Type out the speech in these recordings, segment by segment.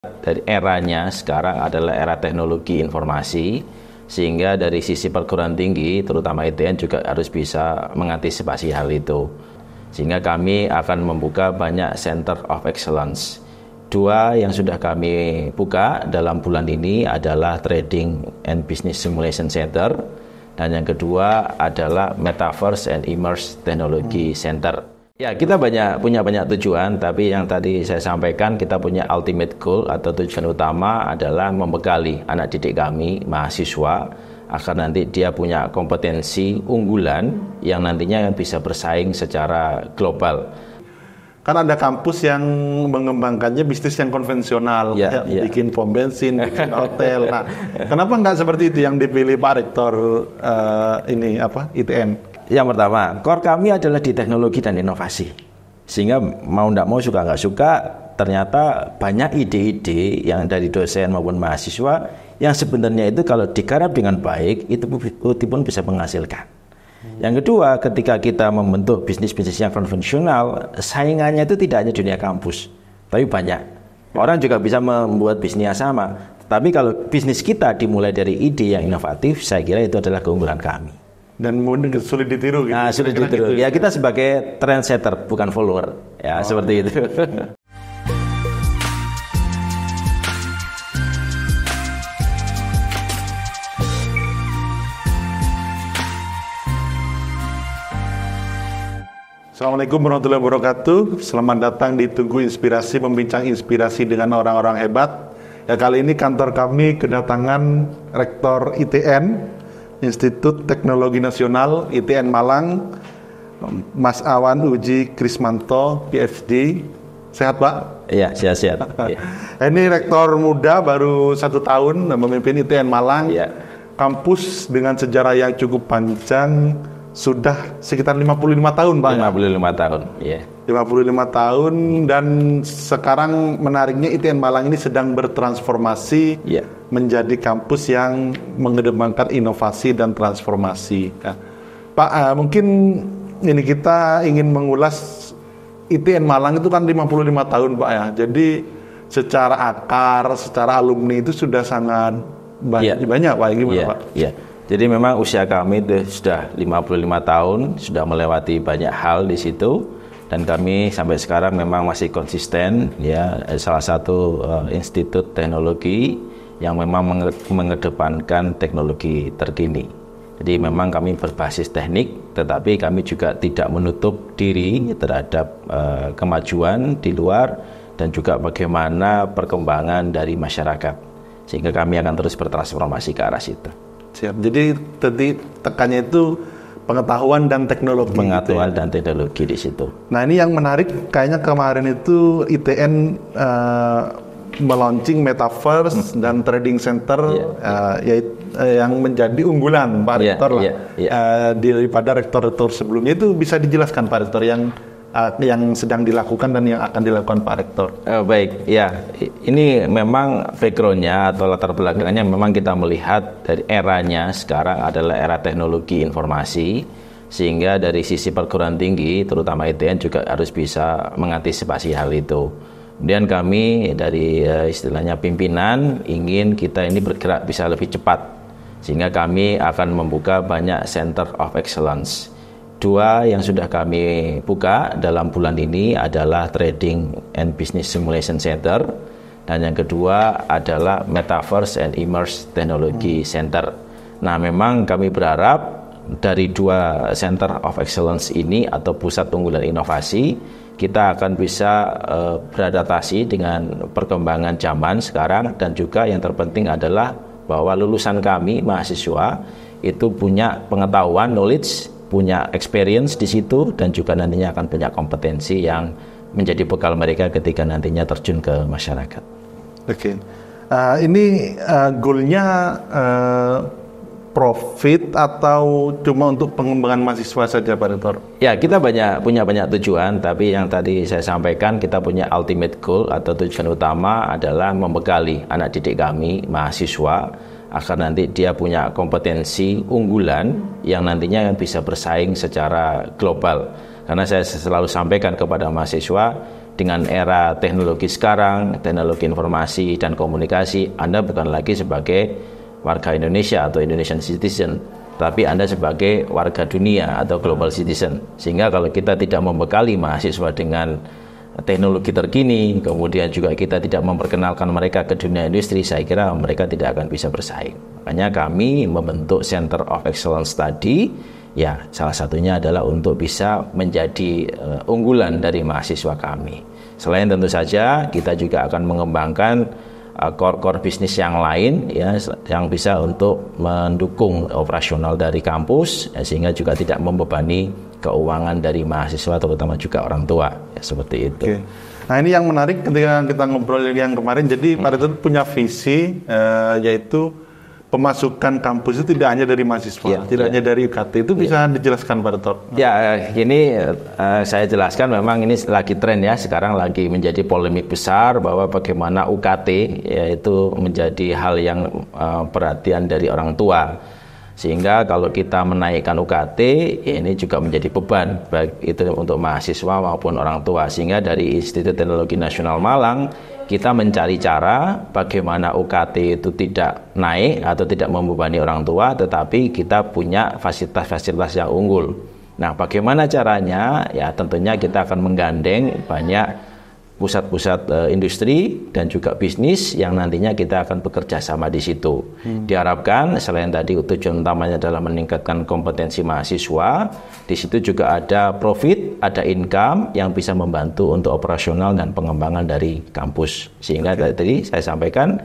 Dari eranya sekarang adalah era teknologi informasi, sehingga dari sisi perguruan tinggi terutama ITN juga harus bisa mengantisipasi hal itu, sehingga kami akan membuka banyak Center of Excellence. 2 yang sudah kami buka dalam bulan ini adalah Trading and Business Simulation Center, dan yang kedua adalah Metaverse and Immersive Technology Center. Ya, kita punya banyak tujuan, tapi yang tadi saya sampaikan, kita punya ultimate goal atau tujuan utama adalah membekali anak didik kami, mahasiswa, agar nanti dia punya kompetensi unggulan yang nantinya bisa bersaing secara global. Kan ada kampus yang mengembangkannya bisnis yang konvensional, bikin pom bensin, bikin hotel. Nah, kenapa nggak seperti itu yang dipilih Pak Rektor ITN? Yang pertama, core kami adalah di teknologi dan inovasi. Sehingga mau tidak mau, suka nggak suka, ternyata banyak ide-ide yang dari dosen maupun mahasiswa yang sebenarnya itu kalau digarap dengan baik, itu pun bisa menghasilkan. Yang kedua, ketika kita membentuk bisnis-bisnis yang konvensional, saingannya itu tidak hanya dunia kampus, tapi banyak. Orang juga bisa membuat bisnis yang sama. Tapi kalau bisnis kita dimulai dari ide yang inovatif, saya kira itu adalah keunggulan kami. Dan mungkin sulit ditiru gitu. Nah, sulit ditiru. Ya, kita sebagai trendsetter bukan follower. Ya, seperti itu. Assalamualaikum warahmatullahi wabarakatuh. Selamat datang di Tugu Inspirasi, membincang inspirasi dengan orang-orang hebat. Ya, kali ini kantor kami kedatangan Rektor ITN, Institut Teknologi Nasional ITN Malang, Mas Awan Uji Krismanto, PhD. Sehat, Pak? Iya, sehat-sehat. Ya. Ini rektor muda, baru 1 tahun memimpin ITN Malang. Ya. Kampus dengan sejarah yang cukup panjang, sudah sekitar 55 tahun, Pak. 55 tahun, iya. 55 tahun, dan sekarang menariknya ITN Malang ini sedang bertransformasi menjadi kampus yang mengedepankan inovasi dan transformasi. Nah, Pak, mungkin ini kita ingin mengulas ITN Malang itu kan 55 tahun, Pak ya. Jadi secara akar, secara alumni itu sudah sangat banyak, Pak. Gimana, Pak? Iya. Jadi memang usia kami itu sudah 55 tahun, sudah melewati banyak hal di situ. Dan kami sampai sekarang memang masih konsisten, ya, salah satu institut teknologi yang memang mengedepankan teknologi terkini. Jadi memang kami berbasis teknik, tetapi kami juga tidak menutup diri terhadap kemajuan di luar dan juga bagaimana perkembangan dari masyarakat. Sehingga kami akan terus bertransformasi ke arah situ. Siap. Jadi tadi tekannya itu pengetahuan dan teknologi. Pengetahuan dan teknologi di situ. Nah, ini yang menarik, kayaknya kemarin itu ITN melaunching Metaverse dan Trading Center, yaitu yang menjadi unggulan Pak Rektor daripada rektor-rektor sebelumnya. Itu bisa dijelaskan Pak Rektor yang sedang dilakukan dan yang akan dilakukan Pak Rektor. Baik, ya, ini memang backgroundnya atau latar belakangnya memang kita melihat dari eranya sekarang adalah era teknologi informasi, sehingga dari sisi perguruan tinggi terutama ITN juga harus bisa mengantisipasi hal itu. Kemudian kami dari istilahnya pimpinan ingin kita ini bergerak bisa lebih cepat, sehingga kami akan membuka banyak Center of Excellence. 2 yang sudah kami buka dalam bulan ini adalah Trading and Business Simulation Center, dan yang kedua adalah Metaverse and Immersive Technology Center. Nah, memang kami berharap dari 2 Center of Excellence ini atau pusat unggulan inovasi, kita akan bisa beradaptasi dengan perkembangan zaman sekarang, dan juga yang terpenting adalah bahwa lulusan kami, mahasiswa, itu punya pengetahuan, knowledge, punya experience di situ, dan juga nantinya akan punya kompetensi yang menjadi bekal mereka ketika nantinya terjun ke masyarakat. Oke. Ini goalnya profit atau cuma untuk pengembangan mahasiswa saja, Pak Rektor? Ya, kita punya banyak tujuan, tapi yang tadi saya sampaikan, kita punya ultimate goal atau tujuan utama adalah membekali anak didik kami, mahasiswa, agar nanti dia punya kompetensi unggulan yang nantinya bisa bersaing secara global. Karena saya selalu sampaikan kepada mahasiswa, dengan era teknologi sekarang, teknologi informasi dan komunikasi, Anda bukan lagi sebagai warga Indonesia atau Indonesian citizen, tapi Anda sebagai warga dunia atau global citizen. Sehingga kalau kita tidak membekali mahasiswa dengan teknologi terkini, kemudian juga kita tidak memperkenalkan mereka ke dunia industri, saya kira mereka tidak akan bisa bersaing. Makanya kami membentuk Center of Excellence Study, ya salah satunya adalah untuk bisa menjadi unggulan dari mahasiswa kami. Selain tentu saja kita juga akan mengembangkan core bisnis yang lain, ya, yang bisa untuk mendukung operasional dari kampus, ya, sehingga juga tidak membebani keuangan dari mahasiswa terutama juga orang tua, ya, seperti itu. Oke. Nah ini yang menarik ketika kita ngobrol yang kemarin, jadi Pak Rektor punya visi yaitu pemasukan kampus itu tidak hanya dari mahasiswa, tidak hanya dari UKT. Itu bisa dijelaskan Pak Rektor? Ya, ini saya jelaskan, memang ini lagi tren ya, sekarang lagi menjadi polemik besar bahwa bagaimana UKT yaitu menjadi hal yang perhatian dari orang tua. Sehingga kalau kita menaikkan UKT, ini juga menjadi beban baik itu untuk mahasiswa maupun orang tua. Sehingga dari Institut Teknologi Nasional Malang kita mencari cara bagaimana UKT itu tidak naik atau tidak membebani orang tua, tetapi kita punya fasilitas-fasilitas yang unggul. Nah, bagaimana caranya? Ya tentunya kita akan menggandeng banyak pusat-pusat industri dan juga bisnis yang nantinya kita akan bekerja sama di situ. Diharapkan selain tadi tujuan utamanya adalah meningkatkan kompetensi mahasiswa, di situ juga ada profit, ada income yang bisa membantu untuk operasional dan pengembangan dari kampus. Sehingga tadi saya sampaikan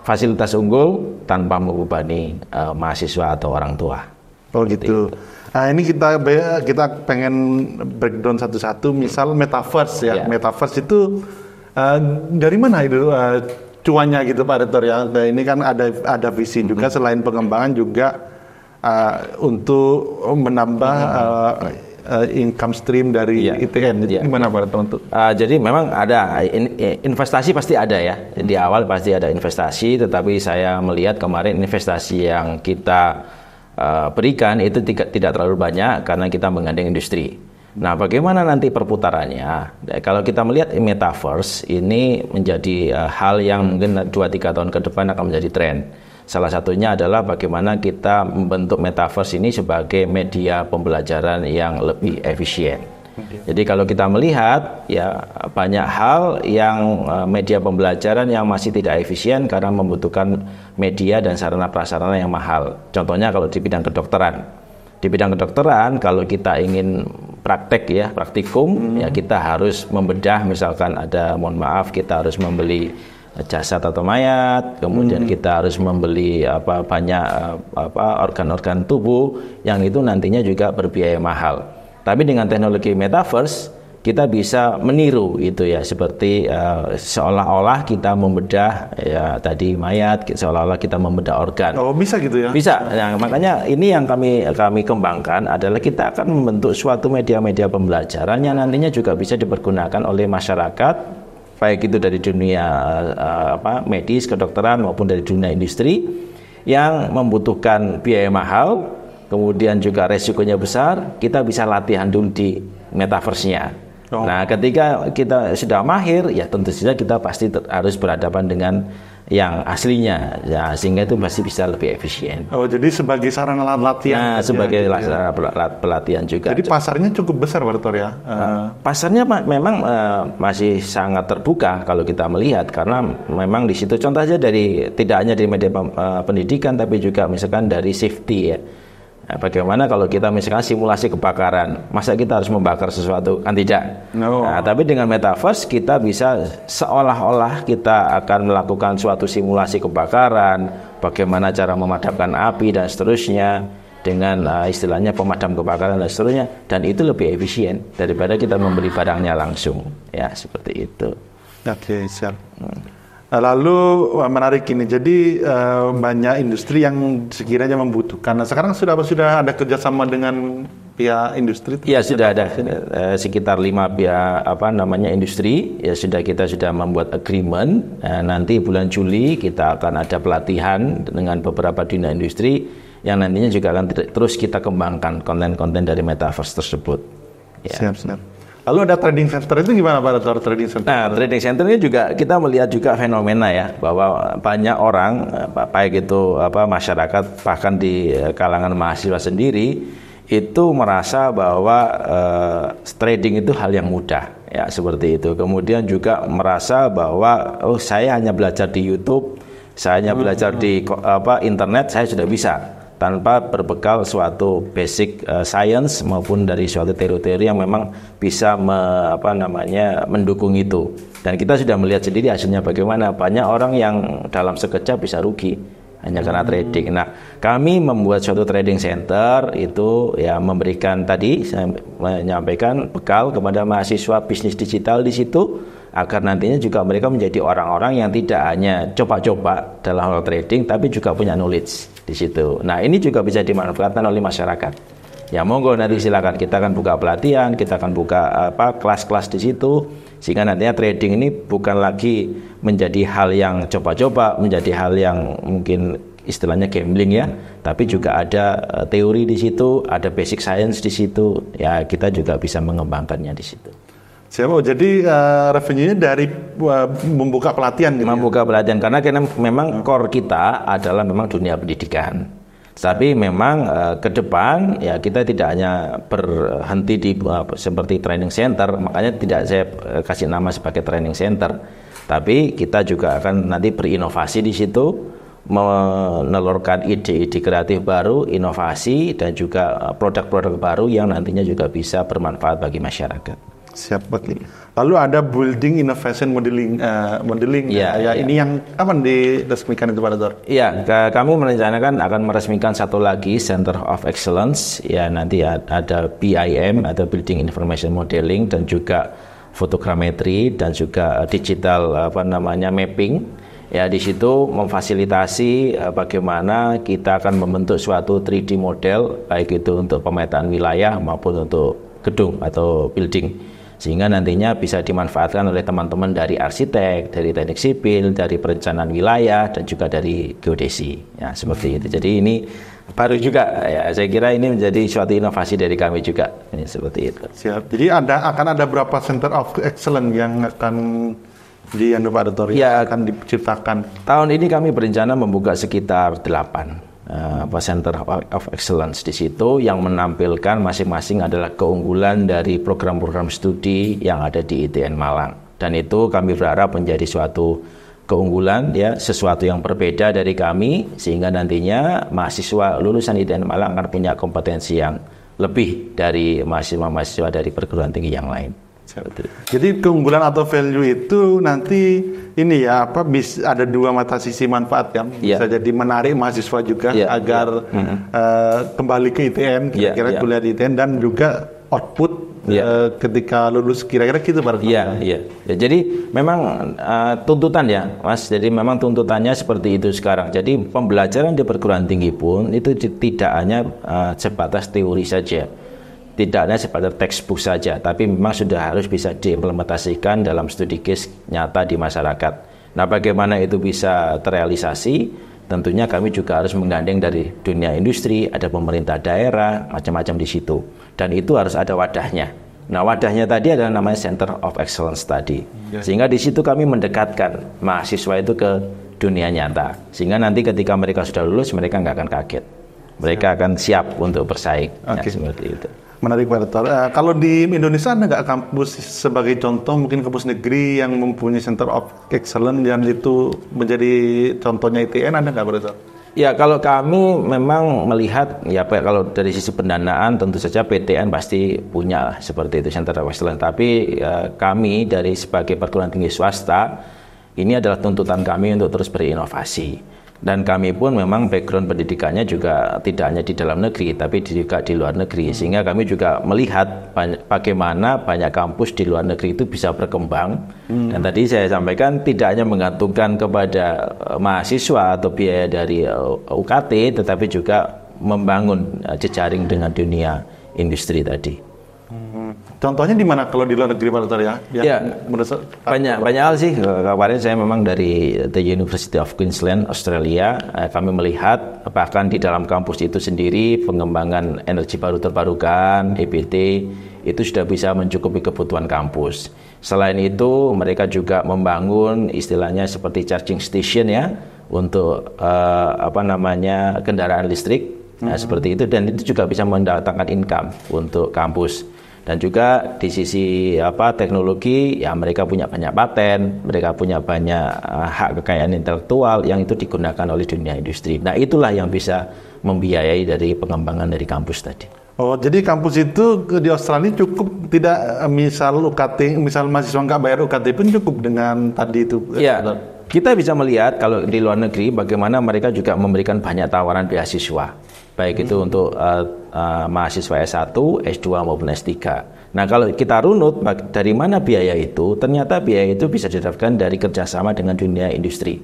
fasilitas unggul tanpa membebani mahasiswa atau orang tua. Oh gitu. Nah ini kita pengen breakdown satu-satu, misal metaverse ya. Metaverse itu dari mana itu cuannya gitu Pak Rektor ya? Nah, ini kan ada visi juga selain pengembangan juga untuk menambah income stream dari ITN. Gimana Pak Rektor untuk? Jadi memang ada investasi, pasti ada ya. Di awal pasti ada investasi, tetapi saya melihat kemarin investasi yang kita berikan itu tidak terlalu banyak karena kita menggandeng industri. Nah, bagaimana nanti perputarannya? Kalau kita melihat metaverse ini menjadi hal yang mungkin 2-3 tahun ke depan akan menjadi tren. Salah satunya adalah bagaimana kita membentuk metaverse ini sebagai media pembelajaran yang lebih efisien. Jadi kalau kita melihat ya banyak hal yang media pembelajaran yang masih tidak efisien karena membutuhkan media dan sarana prasarana yang mahal. Contohnya kalau di bidang kedokteran. Di bidang kedokteran kalau kita ingin praktikum ya kita harus membedah, misalkan ada kita harus membeli jasad atau mayat, kemudian kita harus membeli banyak organ-organ tubuh yang itu nantinya juga berbiaya mahal. Tapi dengan teknologi metaverse kita bisa meniru itu ya, seperti seolah-olah kita membedah ya tadi mayat, seolah-olah kita membedah organ. Oh bisa gitu ya? Bisa. Nah, makanya ini yang kami kembangkan adalah kita akan membentuk suatu media-media pembelajaran yang nantinya juga bisa dipergunakan oleh masyarakat, baik itu dari dunia medis, kedokteran maupun dari dunia industri yang membutuhkan biaya mahal. Kemudian juga resikonya besar, kita bisa latihan dulu di metaverse-nya. Nah, ketika kita sudah mahir, ya tentu saja kita pasti harus berhadapan dengan yang aslinya, ya, sehingga itu pasti bisa lebih efisien. Oh, jadi sebagai sarana latihan. Nah, sebagai sarana pelatihan juga. Jadi pasarnya cukup besar, Pak Rektor ya? Pasarnya memang masih sangat terbuka kalau kita melihat, karena memang di situ contoh saja dari tidak hanya di media pendidikan, tapi juga misalkan dari safety ya. Nah, bagaimana kalau kita misalkan simulasi kebakaran, masa kita harus membakar sesuatu? Kan tidak. Nah, tapi dengan metaverse kita bisa seolah-olah kita akan melakukan suatu simulasi kebakaran, bagaimana cara memadamkan api dan seterusnya, dengan istilahnya pemadam kebakaran dan seterusnya, dan itu lebih efisien daripada kita membeli barangnya langsung. Ya, seperti itu. Oke, siap. Lalu menarik ini, jadi banyak industri yang sekiranya membutuhkan. Nah, sekarang sudah ada kerjasama dengan pihak industri? Ya sudah ada sekitar 5 pihak industri. Ya kita sudah membuat agreement. Nanti bulan Juli kita akan ada pelatihan dengan beberapa dunia industri yang nantinya juga akan terus kita kembangkan konten-konten dari metaverse tersebut. Ya. Siap. Lalu ada trading center itu gimana Pak Dr. Trading center? Nah, trading center ini juga kita melihat juga fenomena ya, bahwa banyak orang baik itu masyarakat bahkan di kalangan mahasiswa sendiri itu merasa bahwa trading itu hal yang mudah ya, seperti itu. Kemudian juga merasa bahwa saya hanya belajar di YouTube, saya hanya belajar di internet, saya sudah bisa tanpa berbekal suatu basic science maupun dari suatu teori-teori yang memang bisa mendukung itu. Dan kita sudah melihat sendiri hasilnya bagaimana. Banyak orang yang dalam sekejap bisa rugi hanya karena trading. Nah, kami membuat suatu trading center itu ya memberikan, tadi saya menyampaikan, bekal kepada mahasiswa bisnis digital di situ, agar nantinya juga mereka menjadi orang-orang yang tidak hanya coba-coba dalam hal trading, tapi juga punya knowledge di situ. Nah, ini juga bisa dimanfaatkan oleh masyarakat. Ya monggo, nanti silakan, kita akan buka pelatihan, kita akan buka kelas-kelas di situ, sehingga nantinya trading ini bukan lagi menjadi hal yang coba-coba, menjadi hal yang mungkin istilahnya gambling ya, tapi juga ada teori di situ, ada basic science di situ. Ya kita juga bisa mengembangkannya di situ. Siapa? Jadi revenue-nya dari membuka pelatihan gitu. Membuka pelatihan, karena memang core kita adalah memang dunia pendidikan. Tapi memang ke depan ya kita tidak hanya berhenti di seperti training center, makanya tidak saya kasih nama sebagai training center. Tapi kita juga akan nanti berinovasi di situ, menelurkan ide-ide kreatif baru, inovasi, dan juga produk-produk baru yang nantinya juga bisa bermanfaat bagi masyarakat. Siap, Pak. Lalu ada building innovation modeling, ya. Ini yang kapan diresmikan itu Pak Dr.? Iya, kami merencanakan akan meresmikan satu lagi Center of Excellence. Ya, nanti ada BIM atau Building Information Modeling, dan juga fotogrametri, dan juga digital mapping. Ya, di situ memfasilitasi bagaimana kita akan membentuk suatu 3D model, baik itu untuk pemetaan wilayah maupun untuk gedung atau building, sehingga nantinya bisa dimanfaatkan oleh teman-teman dari arsitek, dari teknik sipil, dari perencanaan wilayah, dan juga dari geodesi. Ya, seperti itu. Jadi ini baru juga ya, saya kira ini menjadi suatu inovasi dari kami juga. Ini seperti itu. Siap. Jadi akan ada berapa Center of Excellence yang akan Pak Dr. Ya, akan diciptakan? Tahun ini kami berencana membuka sekitar 8 Center of Excellence di situ, yang menampilkan masing-masing adalah keunggulan dari program-program studi yang ada di ITN Malang. Dan itu kami berharap menjadi suatu keunggulan ya, sesuatu yang berbeda dari kami, sehingga nantinya mahasiswa lulusan ITN Malang akan punya kompetensi yang lebih dari mahasiswa-mahasiswa dari perguruan tinggi yang lain. Jadi keunggulan atau value itu nanti ini ya bisa ada dua mata sisi manfaat kan, bisa jadi menarik mahasiswa juga agar kembali ke ITN, kira-kira kuliah di ITN, dan juga output ketika lulus, kira-kira gitu Pak. Iya. Ya, jadi memang tuntutan ya Mas, jadi memang tuntutannya seperti itu sekarang. Jadi pembelajaran di perguruan tinggi pun itu tidak hanya sebatas teori saja, tidak hanya sebatas textbook saja, tapi memang sudah harus bisa diimplementasikan dalam studi case nyata di masyarakat. Nah, bagaimana itu bisa terrealisasi? Tentunya kami juga harus menggandeng dari dunia industri, ada pemerintah daerah, macam-macam di situ. Dan itu harus ada wadahnya. Nah, wadahnya tadi adalah namanya Center of Excellence tadi. Sehingga di situ kami mendekatkan mahasiswa itu ke dunia nyata. Sehingga nanti ketika mereka sudah lulus, mereka nggak akan kaget. Mereka akan siap untuk bersaing. Ya, seperti itu. Menarik Pak Dr. Kalau di Indonesia ada nggak kampus sebagai contoh, mungkin kampus negeri yang mempunyai Center of Excellence dan itu menjadi contohnya ITN, ada nggak Pak Dr.? Ya, kalau kami memang melihat ya, kalau dari sisi pendanaan tentu saja PTN pasti punya seperti itu Center of Excellence. Tapi kami dari sebagai perguruan tinggi swasta, ini adalah tuntutan kami untuk terus berinovasi. Dan kami pun memang background pendidikannya juga tidak hanya di dalam negeri, tapi juga di luar negeri. Sehingga kami juga melihat bagaimana banyak kampus di luar negeri itu bisa berkembang. Dan tadi saya sampaikan tidak hanya menggantungkan kepada mahasiswa atau biaya dari UKT, tetapi juga membangun jejaring dengan dunia industri tadi. Contohnya di mana kalau di luar negeri Pak Dr. ya? Ya, banyak hal sih. Kemarin saya memang dari The University of Queensland, Australia. Kami melihat bahkan di dalam kampus itu sendiri pengembangan energi baru terbarukan, EBT, itu sudah bisa mencukupi kebutuhan kampus. Selain itu, mereka juga membangun istilahnya seperti charging station ya untuk kendaraan listrik, seperti itu, dan itu juga bisa mendatangkan income untuk kampus. Dan juga di sisi teknologi, ya mereka punya banyak paten, mereka punya banyak hak kekayaan intelektual yang itu digunakan oleh dunia industri. Nah, itulah yang bisa membiayai dari pengembangan dari kampus tadi. Oh, jadi kampus itu di Australia cukup tidak, misal mahasiswa nggak bayar UKT pun cukup dengan tadi itu? Ya, kita bisa melihat kalau di luar negeri bagaimana mereka juga memberikan banyak tawaran beasiswa, baik itu untuk mahasiswa S1, S2 maupun S3. Nah, kalau kita runut dari mana biaya itu, ternyata biaya itu bisa didapatkan dari kerjasama dengan dunia industri.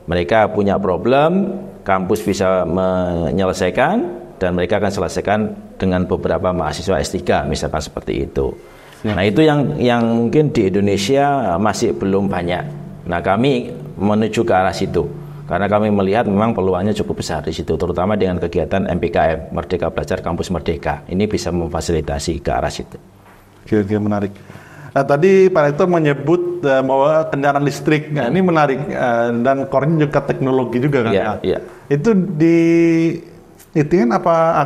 Mereka punya problem, kampus bisa menyelesaikan, dan mereka akan selesaikan dengan beberapa mahasiswa S3, misalkan seperti itu. Nah, itu yang mungkin di Indonesia masih belum banyak. Nah, kami menuju ke arah situ. Karena kami melihat memang peluangnya cukup besar di situ, terutama dengan kegiatan MPKM, Merdeka Belajar Kampus Merdeka. Ini bisa memfasilitasi ke arah situ. Oke, menarik. Nah, tadi Pak Rektor menyebut bahwa kendaraan listrik, nah, ini menarik, dan core-nya juga teknologi juga kan? Iya. Itu di ITN apa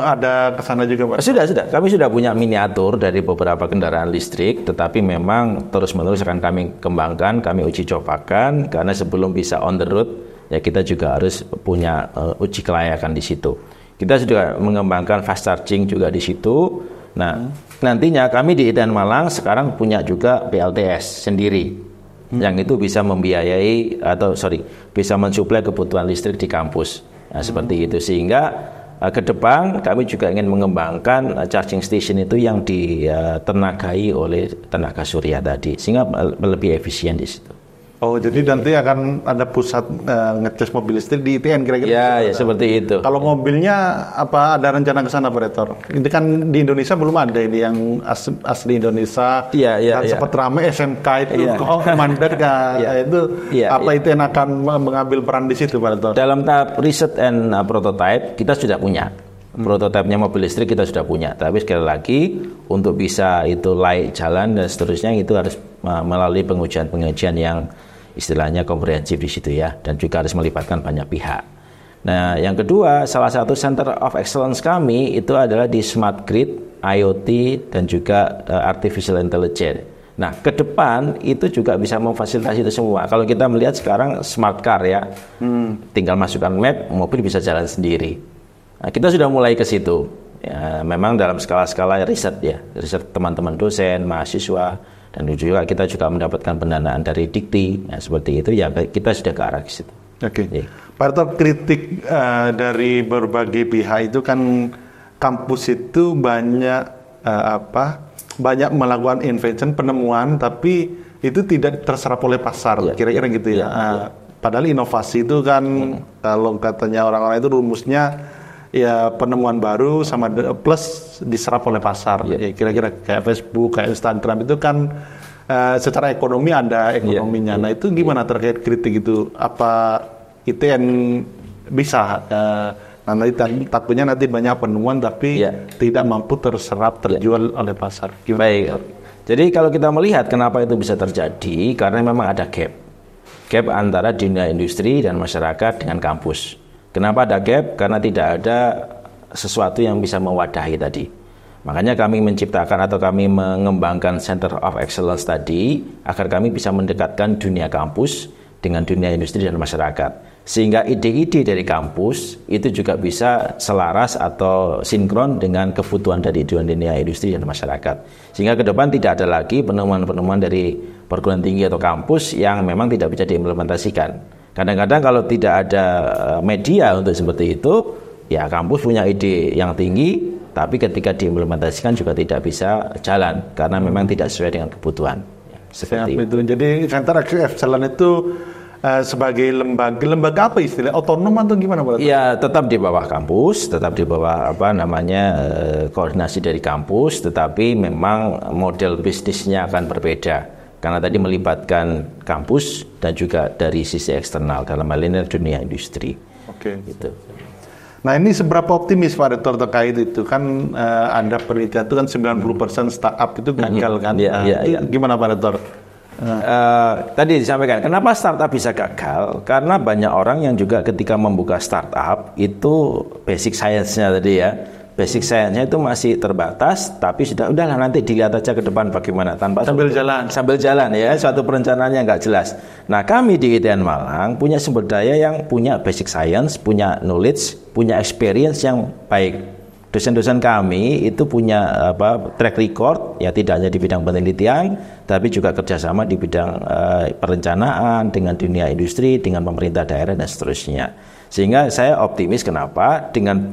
ada kesana juga, Pak? Sudah. Kami sudah punya miniatur dari beberapa kendaraan listrik, tetapi memang terus-menerus akan kami kembangkan, kami uji cobakan, karena sebelum bisa on the road, ya kita juga harus punya uji kelayakan di situ. Kita sudah mengembangkan fast charging juga di situ. Nah, nantinya kami di ITN Malang sekarang punya juga PLTS sendiri, yang itu bisa bisa mensuplai kebutuhan listrik di kampus. Nah, seperti itu, sehingga ke depan kami juga ingin mengembangkan charging station itu yang ditenagai oleh tenaga surya tadi, sehingga lebih efisien di situ. Oh, jadi nanti akan ada pusat ngecas mobil listrik di ITN kira-kira? Ya, seperti itu. Kalau mobilnya apa ada rencana ke sana, Pak Rektor? Ini kan di Indonesia belum ada ini yang asli Indonesia. Iya. Sempat ramai SMK itu, mandek itu. Apa ITN akan mengambil peran di situ, Pak Rektor? Dalam tahap riset and prototype kita sudah punya. Prototipenya mobil listrik kita sudah punya, tapi sekali lagi untuk bisa itu layak jalan dan seterusnya itu harus melalui pengujian yang istilahnya komprehensif di situ ya, dan juga harus melibatkan banyak pihak. Nah, yang kedua, salah satu center of excellence kami itu adalah di smart grid, IoT, dan juga artificial intelligence. Nah, ke depan itu juga bisa memfasilitasi itu semua. Kalau kita melihat sekarang smart car ya, tinggal masukkan map, mobil bisa jalan sendiri. Nah, kita sudah mulai ke situ. Ya, memang dalam skala-skala riset ya, riset teman-teman dosen, mahasiswa, dan juga kita juga mendapatkan pendanaan dari Dikti. Nah, seperti itu ya, kita sudah ke arah ke situ. Oke. Pak Rektor, kritik dari berbagai pihak itu kan kampus itu banyak melakukan invention, penemuan, tapi itu tidak terserap oleh pasar, kira-kira gitu ya. Padahal inovasi itu kan kalau katanya orang-orang itu rumusnya ya penemuan baru sama plus diserap oleh pasar. Ya, kira-kira kayak Facebook, kayak Instagram itu kan secara ekonomi ada ekonominya. Nah, itu gimana terkait kritik itu? Apa ITN bisa takutnya nanti banyak penemuan tapi tidak mampu terserap, terjual oleh pasar. Gimana? Baik. Jadi kalau kita melihat kenapa itu bisa terjadi, karena memang ada gap antara dunia industri dan masyarakat dengan kampus. Kenapa ada gap? Karena tidak ada sesuatu yang bisa mewadahi tadi. Makanya kami menciptakan atau kami mengembangkan Center of Excellence tadi agar kami bisa mendekatkan dunia kampus dengan dunia industri dan masyarakat. Sehingga ide-ide dari kampus itu juga bisa selaras atau sinkron dengan kebutuhan dari dunia industri dan masyarakat. Sehingga ke depan tidak ada lagi penemuan-penemuan dari perguruan tinggi atau kampus yang memang tidak bisa diimplementasikan. Kadang-kadang kalau tidak ada media untuk seperti itu, ya kampus punya ide yang tinggi, tapi ketika diimplementasikan juga tidak bisa jalan karena memang tidak sesuai dengan kebutuhan. Seperti itu. Jadi Center of Excellence itu sebagai lembaga apa istilah otonom atau gimana, Pak? Ya, tetap di bawah kampus, tetap di bawah koordinasi dari kampus, tetapi memang model bisnisnya akan berbeda. Karena tadi melibatkan kampus dan juga dari sisi eksternal dalam hal ini dunia industri. Oke. Gitu. Nah ini seberapa optimis Pak Rektor terkait itu? Kan ada penelitian itu kan 90% startup itu gagal kan? Gimana Pak Rektor? Tadi disampaikan, kenapa startup bisa gagal? Karena banyak orang yang juga ketika membuka startup itu basic science-nya tadi ya. Basic science-nya itu masih terbatas, tapi udahlah nanti dilihat aja ke depan bagaimana tanpa sambil jalan ya, suatu perencanaan yang nggak jelas. Nah kami di ITN Malang punya sumber daya yang punya basic science, punya knowledge, punya experience yang baik. Dosen-dosen kami itu punya track record ya, tidak hanya di bidang penelitian, tapi juga kerjasama di bidang perencanaan dengan dunia industri, dengan pemerintah daerah dan seterusnya. Sehingga saya optimis kenapa dengan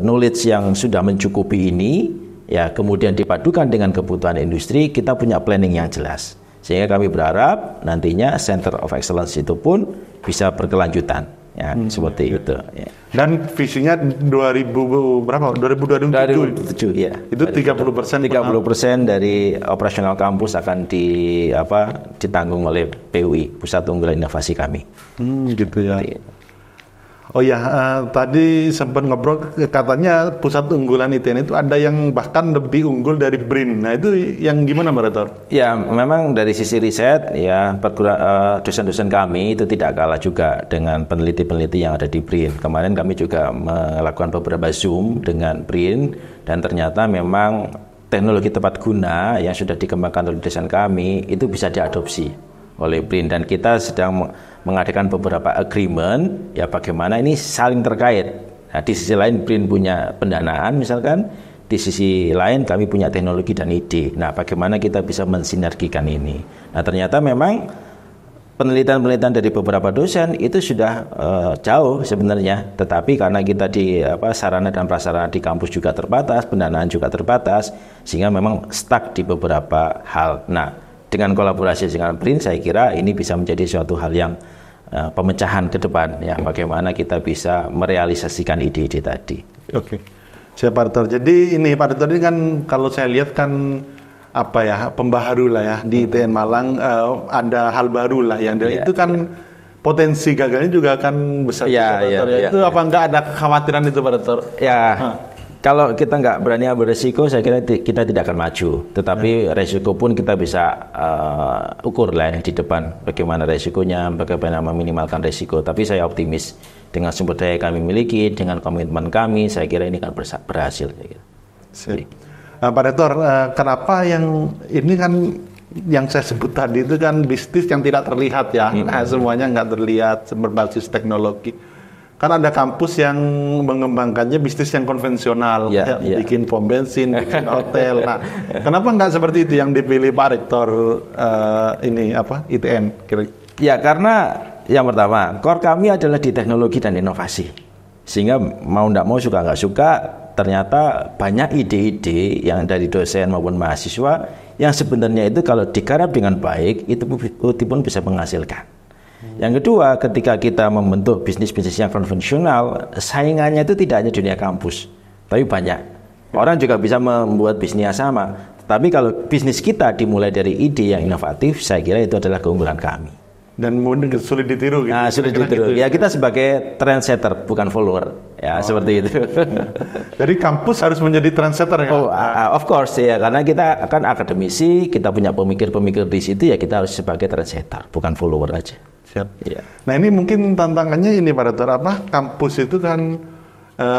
knowledge yang sudah mencukupi ini ya, kemudian dipadukan dengan kebutuhan industri, kita punya planning yang jelas. Sehingga kami berharap nantinya Center of Excellence itu pun bisa berkelanjutan ya, seperti itu ya. Dan visinya 2027 ya. Itu 30% dari operasional kampus akan ditanggung oleh PUI, Pusat Unggulan Inovasi kami. Gitu ya. Oh ya, tadi sempat ngobrol katanya pusat unggulan ITN itu ada yang bahkan lebih unggul dari BRIN. Nah itu yang gimana Pak Rektor? Ya memang dari sisi riset ya, dosen-dosen kami itu tidak kalah juga dengan peneliti-peneliti yang ada di BRIN. Kemarin kami juga melakukan beberapa Zoom dengan BRIN dan ternyata memang teknologi tepat guna yang sudah dikembangkan oleh dosen kami itu bisa diadopsi oleh BRIN, dan kita sedang mengadakan beberapa agreement ya, bagaimana ini saling terkait. Nah, di sisi lain BRIN punya pendanaan misalkan, di sisi lain kami punya teknologi dan ide. Nah, bagaimana kita bisa mensinergikan ini? Nah, ternyata memang penelitian-penelitian dari beberapa dosen itu sudah jauh sebenarnya, tetapi karena kita di sarana dan prasarana di kampus juga terbatas, pendanaan juga terbatas, sehingga memang stuck di beberapa hal. Nah, dengan kolaborasi dengan BRIN, saya kira ini bisa menjadi suatu hal yang pemecahan ke depan ya, bagaimana kita bisa merealisasikan ide-ide tadi. Oke, siap Pak Rektor. Jadi ini Pak Rektor ini kan kalau saya lihat kan pembaharu lah ya di ITN Malang, ada hal baru lah yang itu kan potensi gagalnya juga akan besar. Itu apa enggak ada kekhawatiran itu Pak Rektor? Kalau kita nggak berani ambil resiko, saya kira kita tidak akan maju. Tetapi resiko pun kita bisa ukur lah di depan, bagaimana resikonya, bagaimana meminimalkan resiko. Tapi saya optimis dengan sumber daya kami miliki, dengan komitmen kami, saya kira ini akan berhasil. Pak Rektor, kenapa yang ini kan yang saya sebut tadi itu kan bisnis yang tidak terlihat ya, semuanya nggak terlihat, berbasis teknologi. Kan ada kampus yang mengembangkannya bisnis yang konvensional, bikin pom bensin, bikin hotel. Nah, kenapa nggak seperti itu yang dipilih Pak Rektor ITN? Ya, karena yang pertama, core kami adalah di teknologi dan inovasi. Sehingga mau nggak mau, suka nggak suka, ternyata banyak ide-ide yang dari dosen maupun mahasiswa yang sebenarnya itu kalau digarap dengan baik, itu pun bisa menghasilkan. Yang kedua, ketika kita membentuk bisnis-bisnis yang konvensional, saingannya itu tidak hanya dunia kampus, tapi banyak. Orang juga bisa membuat bisnis yang sama. Tapi kalau bisnis kita dimulai dari ide yang inovatif, saya kira itu adalah keunggulan kami. Dan mungkin sulit ditiru gitu. Nah, sulit ditiru. Gitu. Ya, kita sebagai trendsetter, bukan follower. Ya, seperti itu. Jadi kampus harus menjadi trendsetter ya? Of course ya, karena kita akan akademisi, kita punya pemikir-pemikir di situ, ya kita harus sebagai trendsetter, bukan follower aja. Siap. Ya. Nah ini mungkin tantangannya ini Pak Rektor, kampus itu kan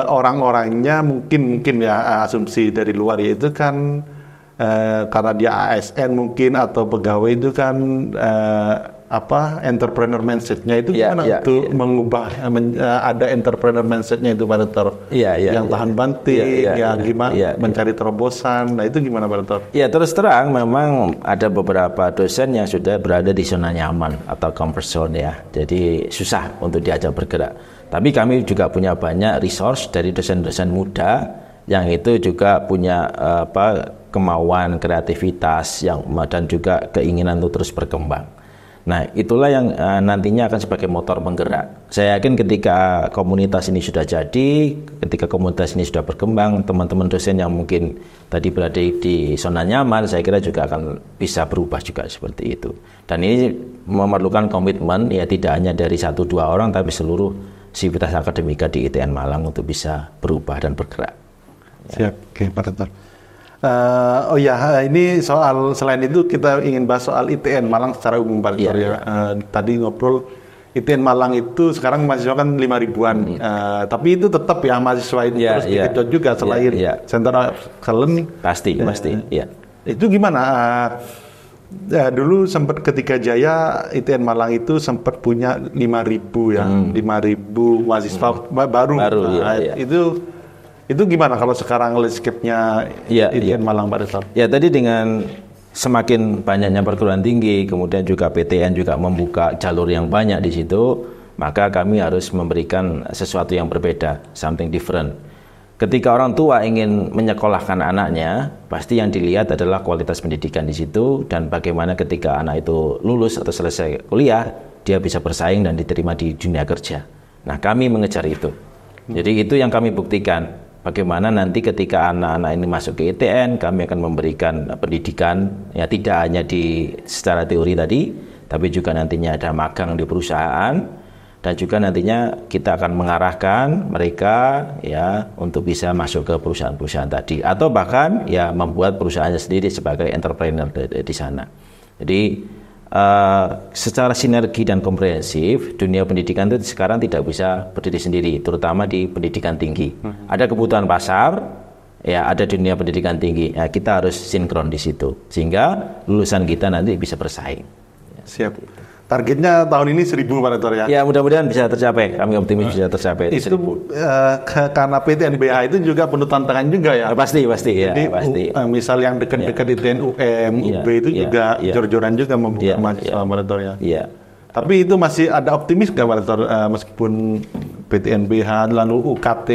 orang-orangnya mungkin ya asumsi dari luar ya itu kan karena dia ASN mungkin atau pegawai itu kan entrepreneur mindset-nya itu gimana mengubah ada entrepreneur mindset-nya itu Pak Rektor, yang tahan banting, gimana mencari terobosan. Nah itu gimana Pak Rektor? Ya terus terang memang ada beberapa dosen yang sudah berada di zona nyaman atau comfort zone ya, jadi susah untuk diajak bergerak. Tapi kami juga punya banyak resource dari dosen-dosen muda yang itu juga punya kemauan, kreativitas dan juga keinginan untuk terus berkembang. Nah, itulah yang nantinya akan sebagai motor penggerak. Saya yakin ketika komunitas ini sudah jadi, ketika komunitas ini sudah berkembang, teman-teman dosen yang mungkin tadi berada di zona nyaman, saya kira juga akan bisa berubah juga seperti itu. Dan ini memerlukan komitmen, ya tidak hanya dari 1-2 orang, tapi seluruh sivitas akademika di ITN Malang untuk bisa berubah dan bergerak. Siap, oke Pak Rektor. Ini soal, selain itu kita ingin bahas soal ITN Malang secara umum Pak Rektor ya. Tadi ngobrol ITN Malang itu sekarang mahasiswa kan 5.000-an, tapi itu tetap ya mahasiswa itu terus dikejut juga selain Center of Excellence. Pasti. Itu gimana? Dulu sempat ketika Jaya ITN Malang itu sempat punya 5.000 ya, 5.000 mahasiswa baru. Itu gimana kalau sekarang landscape-nya ITN Malang Pak Rektor? Ya tadi dengan semakin banyaknya perguruan tinggi, kemudian juga PTN juga membuka jalur yang banyak di situ, maka kami harus memberikan sesuatu yang berbeda, something different. Ketika orang tua ingin menyekolahkan anaknya, pasti yang dilihat adalah kualitas pendidikan di situ dan bagaimana ketika anak itu lulus atau selesai kuliah, dia bisa bersaing dan diterima di dunia kerja. Nah, kami mengejar itu. Jadi itu yang kami buktikan. Bagaimana nanti ketika anak-anak ini masuk ke ITN, kami akan memberikan pendidikan ya tidak hanya secara teori tadi, tapi juga nantinya ada magang di perusahaan dan juga nantinya kita akan mengarahkan mereka ya untuk bisa masuk ke perusahaan-perusahaan tadi atau bahkan ya membuat perusahaannya sendiri sebagai entrepreneur di sana. Jadi secara sinergi dan komprehensif, dunia pendidikan itu sekarang tidak bisa berdiri sendiri, terutama di pendidikan tinggi. Ada kebutuhan pasar, ya ada dunia pendidikan tinggi. Ya, kita harus sinkron di situ, sehingga lulusan kita nanti bisa bersaing. Siap. Targetnya tahun ini 1.000 Pak Rektor ya? Ya mudah-mudahan bisa tercapai, kami optimis bisa tercapai. Itu karena PTNBH itu juga penuh tantangan juga ya? Pasti ya. Jadi pasti. Misal yang dekat-dekat ITN UM, UB itu juga jor-joran juga membuka mahasiswa Pak Rektor ya? Iya. Tapi itu masih ada optimis nggak Pak Rektor, meskipun PTNBH lalu UKT,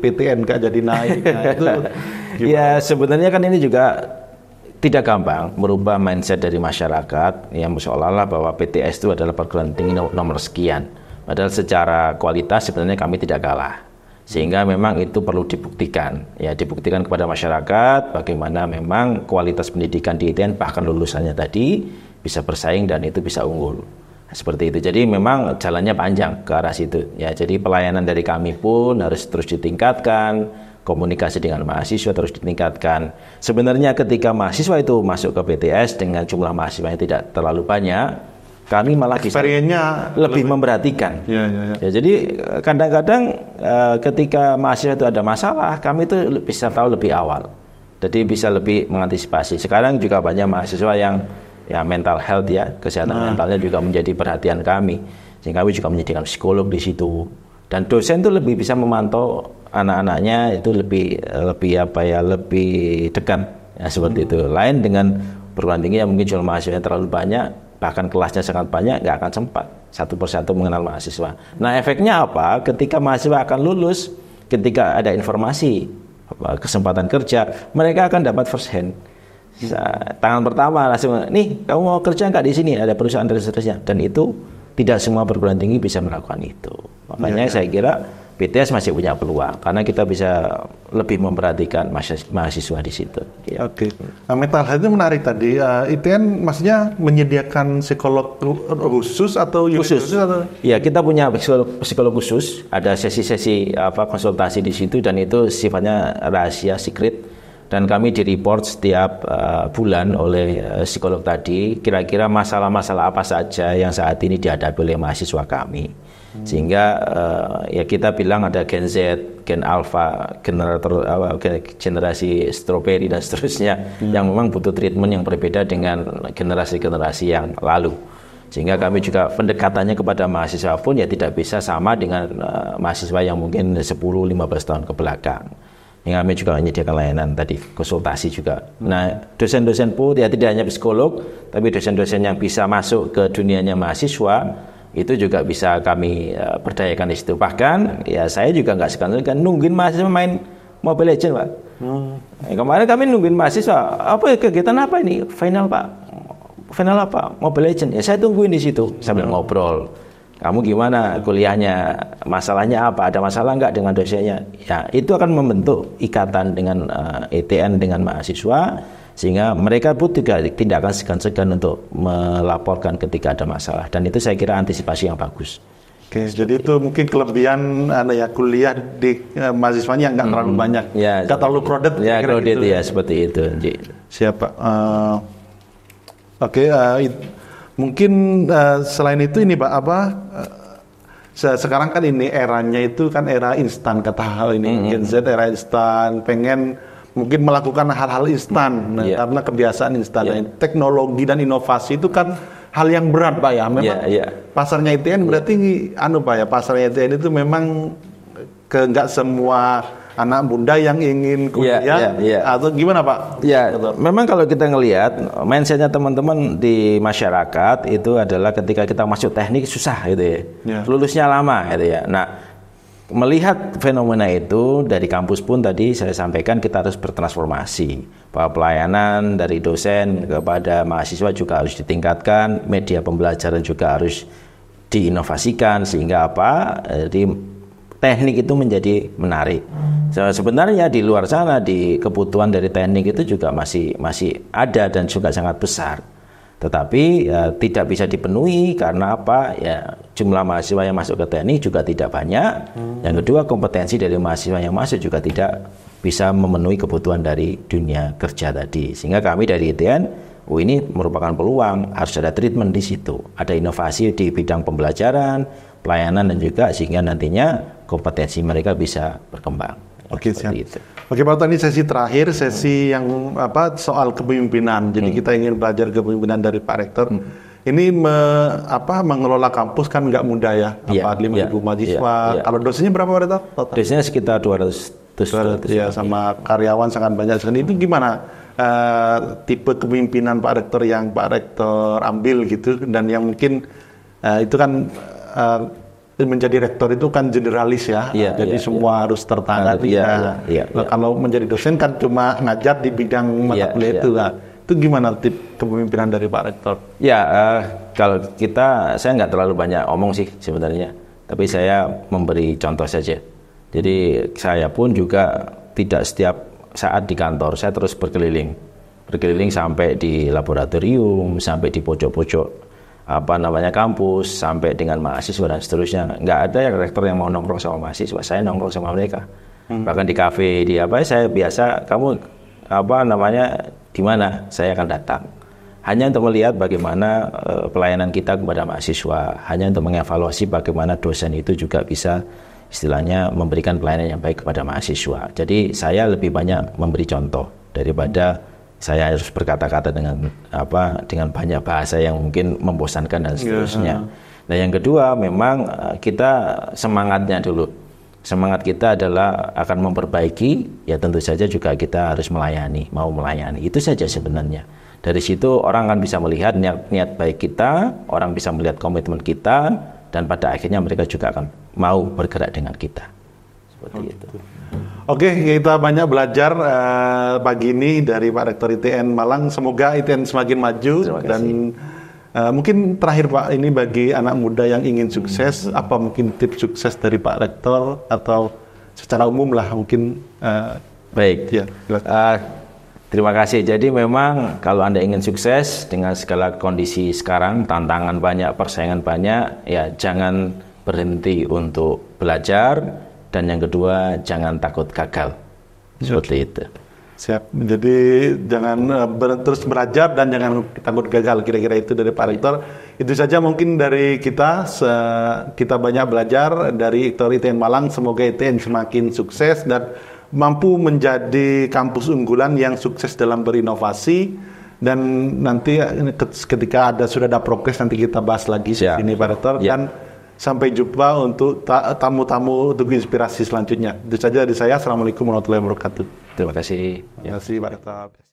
PTN nggak jadi naik? Nah, itu ya sebenarnya kan ini juga tidak gampang merubah mindset dari masyarakat yang seolah-olah bahwa PTS itu adalah perguruan tinggi nomor sekian. Padahal secara kualitas sebenarnya kami tidak kalah. Sehingga memang itu perlu dibuktikan. Ya, dibuktikan kepada masyarakat bagaimana memang kualitas pendidikan di ITN bahkan lulusannya tadi bisa bersaing dan itu bisa unggul. Seperti itu. Jadi memang jalannya panjang ke arah situ. Ya, jadi pelayanan dari kami pun harus terus ditingkatkan. Komunikasi dengan mahasiswa terus ditingkatkan. Sebenarnya ketika mahasiswa itu masuk ke PTS dengan jumlah mahasiswa yang tidak terlalu banyak, kami malah bisa lebih memperhatikan. Ya, jadi kadang-kadang ketika mahasiswa itu ada masalah, kami itu bisa tahu lebih awal. Jadi bisa lebih mengantisipasi. Sekarang juga banyak mahasiswa yang ya mental health ya, kesehatan mentalnya juga menjadi perhatian kami. Sehingga kami juga menyediakan psikolog di situ. Dan dosen itu lebih bisa memantau anak-anaknya itu lebih dekat ya, seperti itu. Lain dengan perguruan tinggi yang mungkin jumlah mahasiswanya terlalu banyak, bahkan kelasnya sangat banyak, nggak akan sempat satu persatu mengenal mahasiswa. Nah, efeknya apa? Ketika mahasiswa akan lulus, ketika ada informasi kesempatan kerja, mereka akan dapat first hand. Tangan pertama langsung, nih kamu mau kerja nggak di sini? Ada perusahaan dan seterusnya. Dan itu tidak semua perguruan tinggi bisa melakukan itu. Makanya saya kira PTS masih punya peluang karena kita bisa lebih memperhatikan mahasiswa di situ. Ya. Oke. Nah, mental health itu menarik tadi. ITN maksudnya menyediakan psikolog khusus atau khusus? Ya, kita punya psikolog khusus. Ada sesi-sesi konsultasi di situ dan itu sifatnya rahasia, secret. Dan kami di-report setiap bulan oleh psikolog tadi kira-kira masalah-masalah apa saja yang saat ini dihadapi oleh mahasiswa kami. Sehingga ya kita bilang ada Gen Z, Gen Alpha, generasi strawberry dan seterusnya yang memang butuh treatment yang berbeda dengan generasi-generasi yang lalu. Sehingga kami juga pendekatannya kepada mahasiswa pun ya tidak bisa sama dengan mahasiswa yang mungkin 10-15 tahun ke belakang. Yang kami juga menyediakan layanan tadi, konsultasi juga. Nah, dosen-dosen pun ya tidak hanya psikolog, tapi dosen-dosen yang bisa masuk ke dunianya mahasiswa itu juga bisa kami berdayakan di situ. Bahkan ya saya juga nggak segan-segan nungguin mahasiswa main Mobile Legends, Pak. Kemarin kami nungguin mahasiswa, apa kegiatan apa ini? Final, Pak. Final apa? Mobile Legends. Ya saya tungguin di situ sambil ngobrol. Kamu gimana kuliahnya? Masalahnya apa? Ada masalah nggak dengan dosennya? Ya, itu akan membentuk ikatan dengan ITN dengan mahasiswa sehingga mereka pun tidak akan segan-segan untuk melaporkan ketika ada masalah. Dan itu saya kira antisipasi yang bagus. Oke, jadi itu mungkin kelebihan kuliah di mahasiswanya nggak terlalu banyak, nggak terlalu crowded. Ya, crowded gitu. Ya seperti itu. Siapa? Mungkin selain itu ini Pak, sekarang kan ini eranya itu kan era instan, kata hal ini Gen Z era instan, pengen mungkin melakukan hal-hal instan karena kebiasaan instan. Teknologi dan inovasi itu kan hal yang berat Pak ya. Memang pasarnya ITN berarti Pak ya, pasarnya ITN itu memang nggak semua anak muda yang ingin kuliah atau gimana Pak? Ya, memang kalau kita ngelihat mindsetnya teman-teman di masyarakat itu adalah ketika kita masuk teknik susah gitu ya, lulusnya lama gitu ya. Nah, melihat fenomena itu dari kampus pun tadi saya sampaikan kita harus bertransformasi, bahwa pelayanan dari dosen kepada mahasiswa juga harus ditingkatkan, media pembelajaran juga harus diinovasikan sehingga di teknik itu menjadi menarik. Sebenarnya di luar sana di kebutuhan dari teknik itu juga masih ada dan juga sangat besar. Tetapi tidak bisa dipenuhi karena jumlah mahasiswa yang masuk ke teknik juga tidak banyak. Yang kedua, kompetensi dari mahasiswa yang masuk juga tidak bisa memenuhi kebutuhan dari dunia kerja tadi. Sehingga kami dari ITN, ini merupakan peluang, harus ada treatment di situ. Ada inovasi di bidang pembelajaran, pelayanan dan juga sehingga nantinya kompetensi mereka bisa berkembang. Oke, siap. Oke Pak, ini sesi terakhir, sesi yang soal kepemimpinan. Jadi kita ingin belajar kepemimpinan dari Pak Rektor. Ini mengelola kampus kan nggak mudah ya. 5.000 mahasiswa. Kalau dosennya berapa Pak Rektor? Dosennya sekitar 200 ya, sama karyawan sangat banyak sekali. Itu gimana tipe kepemimpinan Pak Rektor yang Pak Rektor ambil gitu, dan yang mungkin itu kan menjadi rektor itu kan generalis ya, jadi semua harus tertangani. Kalau menjadi dosen kan cuma ngajar di bidang mata kuliah itu. Itu gimana tip kepemimpinan dari Pak Rektor? Kalau saya nggak terlalu banyak omong sih sebenarnya, tapi saya memberi contoh saja. Jadi saya pun juga tidak setiap saat di kantor, saya terus berkeliling sampai di laboratorium, sampai di pojok-pojok kampus, sampai dengan mahasiswa dan seterusnya. Nggak ada yang rektor yang mau nongkrong sama mahasiswa, saya nongkrong sama mereka. Bahkan di kafe, saya biasa, kamu di mana, saya akan datang. Hanya untuk melihat bagaimana pelayanan kita kepada mahasiswa, hanya untuk mengevaluasi bagaimana dosen itu juga bisa istilahnya memberikan pelayanan yang baik kepada mahasiswa. Jadi saya lebih banyak memberi contoh daripada saya harus berkata-kata dengan banyak bahasa yang mungkin membosankan dan seterusnya. Nah, yang kedua memang kita semangatnya dulu. Semangat kita adalah akan memperbaiki, ya tentu saja juga kita harus mau melayani. Itu saja sebenarnya. Dari situ orang akan bisa melihat niat baik kita, orang bisa melihat komitmen kita, dan pada akhirnya mereka juga akan mau bergerak dengan kita. Seperti itu. Oke, kita banyak belajar pagi ini dari Pak Rektor ITN Malang. Semoga ITN semakin maju. Dan mungkin terakhir Pak, ini bagi anak muda yang ingin sukses, apa mungkin tips sukses dari Pak Rektor atau secara umum lah mungkin? Baik. Terima kasih. Jadi memang kalau Anda ingin sukses dengan segala kondisi sekarang, tantangan banyak, persaingan banyak, ya jangan berhenti untuk belajar. Dan yang kedua, jangan takut gagal. Seperti itu. Siap. Jadi jangan terus belajar dan jangan takut gagal. Kira-kira itu dari Pak Rektor. Itu saja mungkin dari kita. Kita banyak belajar dari Rektor ITN Malang. Semoga ITN semakin sukses dan mampu menjadi kampus unggulan yang sukses dalam berinovasi. Dan nanti ketika sudah ada progres, nanti kita bahas lagi ini Pak Rektor. Dan sampai jumpa untuk tamu-tamu untuk inspirasi selanjutnya. Itu saja dari saya. Assalamualaikum warahmatullahi wabarakatuh. Terima kasih. Terima kasih Pak Rektor.